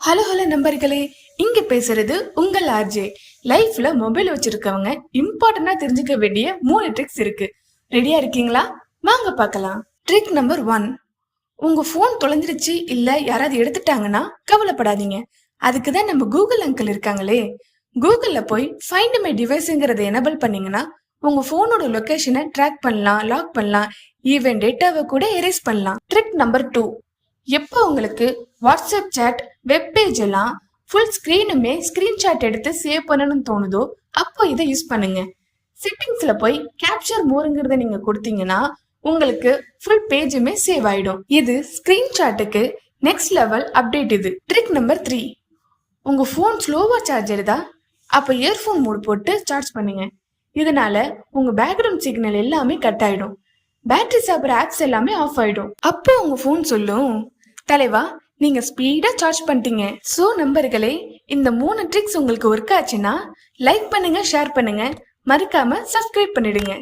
Hello hello நண்பர்களே, இங்க பேசுறது உங்கள் ஆர்ஜே. லைஃப்ல மொபைல் வச்சிருக்கவங்க இம்பார்ட்டன்டா தெரிஞ்சுக்க வேண்டிய 3 ட்ரிக்ஸ் இருக்கு. ரெடியா இருக்கீங்களா? வாங்க பார்க்கலாம். ட்ரிக் நம்பர் 1, உங்க போன் தொலைஞ்சிருச்சு இல்ல யாராவது எடுத்துட்டாங்கன்னா கவலைப்படாதீங்க. அதுக்குதான் நம்ம கூகுள் அங்கிள் இருக்காங்களே. கூகுள்ல போய் ஃபைண்ட் மை டிவைஸ்ங்கிறத எனபிள் பண்ணீங்கன்னா உங்க போனோட லொகேஷனை ட்ராக் பண்ணலாம், லாக் பண்ணலாம், ஈவன் டேட்டாவை கூட எரேஸ் பண்ணலாம். ட்ரிக் நம்பர் 2, எப்போ உங்களுக்கு வாட்ஸ்அப் சேட், வெப் பேஜ் எல்லாம் ஃபுல் ஸ்கிரீனுமே ஸ்கிரீன்ஷாட் எடுத்து சேவ் பண்ணணும்னு தோணுதோ அப்போ இதை யூஸ் பண்ணுங்க. செட்டிங்ஸ்ல போய் கேப்சர் மோருங்கிறத நீங்க கொடுத்தீங்கன்னா உங்களுக்கு ஃபுல் பேஜுமே சேவ் ஆயிடும். இது ஸ்கிரீன்ஷாட்டுக்கு நெக்ஸ்ட் லெவல் அப்டேட். இது ட்ரிக் நம்பர் 3, உங்க போன் ஸ்லோவா சார்ஜ் எடுதா அப்ப இயர்போன் மோட் போட்டு சார்ஜ் பண்ணுங்க. இதனால உங்க பேக்ரவுண்ட் சிக்னல் எல்லாமே கட் ஆயிடும், பேட்டரி சாப்பிட்ற ஆப்ஸ் எல்லாமே ஆஃப் ஆயிடும். அப்போ உங்க போன் சொல்லும், தலைவா நீங்க ஸ்பீடா சார்ஜ் பண்ணிட்டீங்க. சோ நண்பர்களே, இந்த 3 ட்ரிக்ஸ் உங்களுக்கு ஒர்க் ஆச்சுன்னா லைக் பண்ணுங்க, ஷேர் பண்ணுங்க, மறக்காம சப்ஸ்கிரைப் பண்ணிடுங்க.